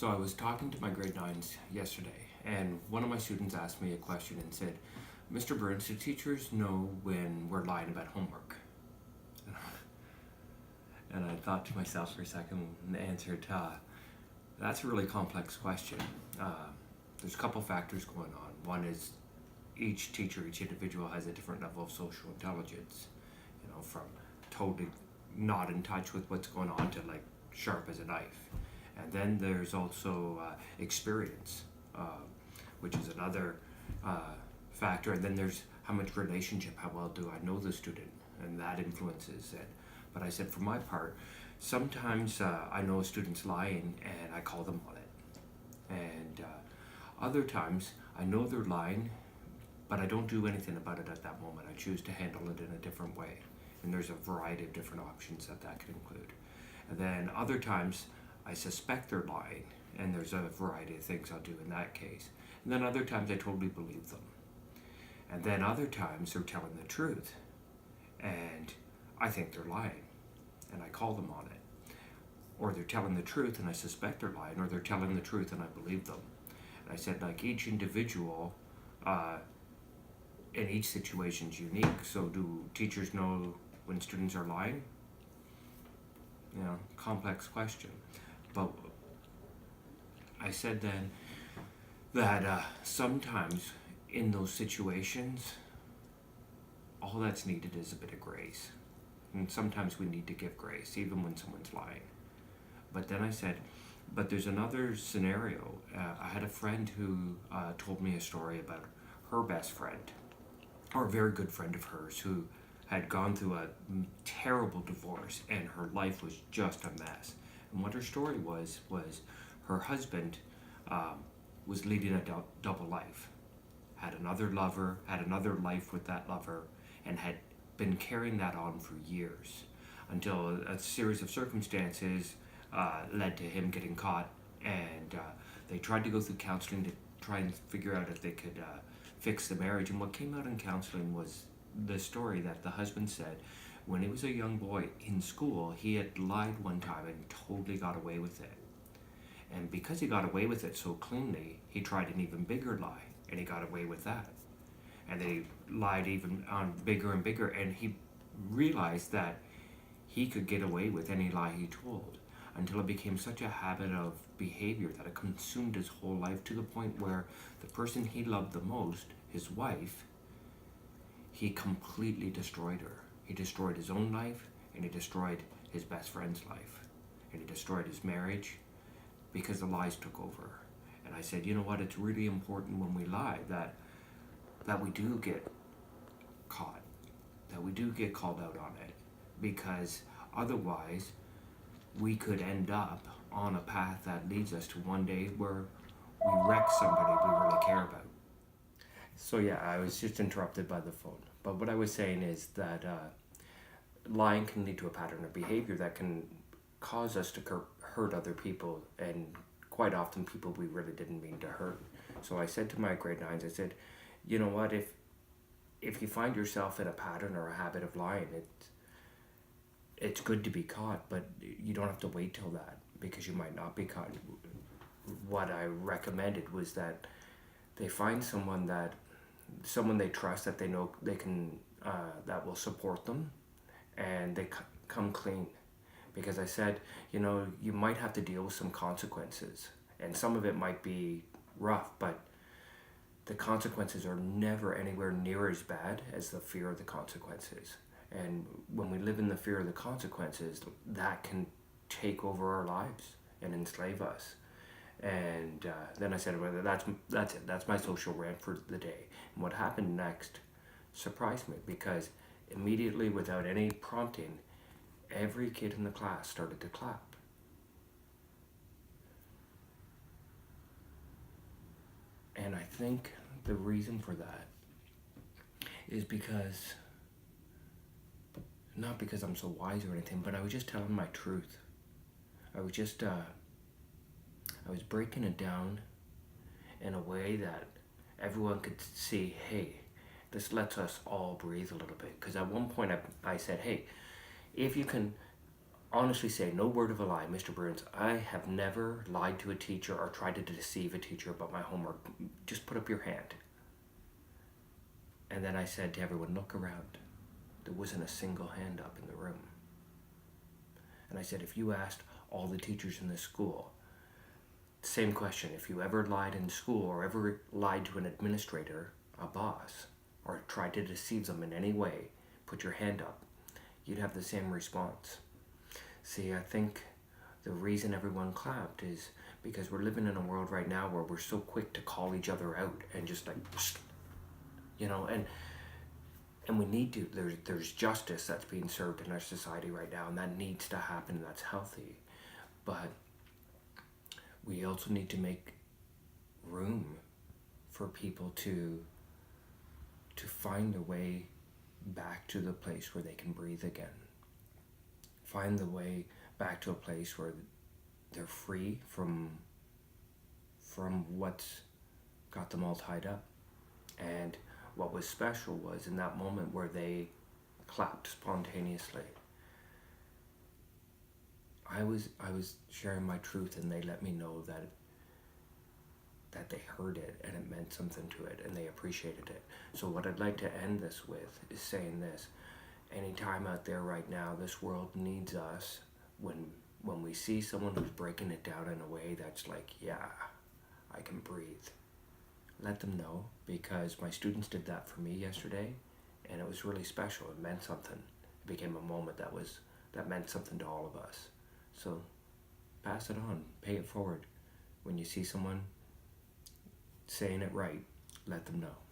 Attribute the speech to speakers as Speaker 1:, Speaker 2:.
Speaker 1: So I was talking to my grade nines yesterday, and one of my students asked me a question and said, "Mr. Burns, do teachers know when we're lying about homework?" And I thought to myself for a second and answered, "That's a really complex question. Uh, there's a couple factors going on. One is each teacher, each individual has a different level of social intelligence, from totally not in touch with what's going on to like sharp as a knife. And then there's also experience, uh, which is another factor. And then there's how much relationship, how well do I know the student, and that influences it. But I said, for my part, sometimes I know a student's lying and I call them on it. And other times I know they're lying, but I don't do anything about it at that moment. I choose to handle it in a different way. And there's a variety of different options that could include. And then other times I suspect they're lying, and there's a variety of things I'll do in that case. And then other times I totally believe them. And then other times they're telling the truth, and I think they're lying, and I call them on it. Or they're telling the truth and I suspect they're lying, or they're telling the truth and I believe them. And I said, like, each individual in each situation is unique. So do teachers know when students are lying? Complex question. But I said then that sometimes in those situations, all that's needed is a bit of grace. And sometimes we need to give grace, even when someone's lying. But then I said, but there's another scenario. I had a friend who told me a story about her best friend, or a very good friend of hers, who had gone through a terrible divorce and her life was just a mess. And what her story was her husband was leading a double life, had another lover, had another life with that lover, and had been carrying that on for years until a series of circumstances led to him getting caught, and they tried to go through counseling to try and figure out if they could fix the marriage. And what came out in counseling was the story that the husband said when he was a young boy in school, he had lied one time and totally got away with it. And because he got away with it so cleanly, he tried an even bigger lie, and he got away with that. And then he lied even on bigger and bigger, and he realized that he could get away with any lie he told, until it became such a habit of behavior that it consumed his whole life, to the point where the person he loved the most, his wife, he completely destroyed her. He destroyed his own life, and he destroyed his best friend's life, and he destroyed his marriage because the lies took over. And I said, you know what, it's really important when we lie that we do get caught, that we do get called out on it, because otherwise we could end up on a path that leads us to one day where we wreck somebody we really care about. So yeah, I was just interrupted by the phone. But what I was saying is that lying can lead to a pattern of behavior that can cause us to hurt other people, and quite often people we really didn't mean to hurt. So I said to my grade nines, I said, you know what, if you find yourself in a pattern or a habit of lying, it's good to be caught, but you don't have to wait till that, because you might not be caught. What I recommended was that they find someone they trust, that they know they can that will support them, and they come clean. Because I said, you might have to deal with some consequences, and some of it might be rough, but the consequences are never anywhere near as bad as the fear of the consequences. And when we live in the fear of the consequences, that can take over our lives and enslave us. And then I said, well, that's it. That's my social rant for the day. And what happened next surprised me, because immediately, without any prompting, every kid in the class started to clap. And I think the reason for that is because, not because I'm so wise or anything, but I was just telling my truth. I was breaking it down in a way that everyone could see, hey, this lets us all breathe a little bit. Because at one point I said, hey, if you can honestly say, no word of a lie, Mr. Burns, I have never lied to a teacher or tried to deceive a teacher about my homework. Just put up your hand. And then I said to everyone, look around. There wasn't a single hand up in the room. And I said, if you asked all the teachers in this school, same question, if you ever lied in school or ever lied to an administrator, a boss, or tried to deceive them in any way, put your hand up, you'd have the same response. See, I think the reason everyone clapped is because we're living in a world right now where we're so quick to call each other out and just like, you know, and we need to, there's justice that's being served in our society right now, and that needs to happen, and that's healthy. But we also need to make room for people to find their way back to the place where they can breathe again. Find the way back to a place where they're free from what's got them all tied up. And what was special was in that moment where they clapped spontaneously. I was sharing my truth, and they let me know that they heard it and it meant something to it and they appreciated it. So what I'd like to end this with is saying this. Anytime out there right now, this world needs us. When we see someone who's breaking it down in a way that's like, yeah, I can breathe, let them know, because my students did that for me yesterday, and it was really special. It meant something. It became a moment that meant something to all of us. So pass it on, pay it forward. When you see someone saying it right, let them know.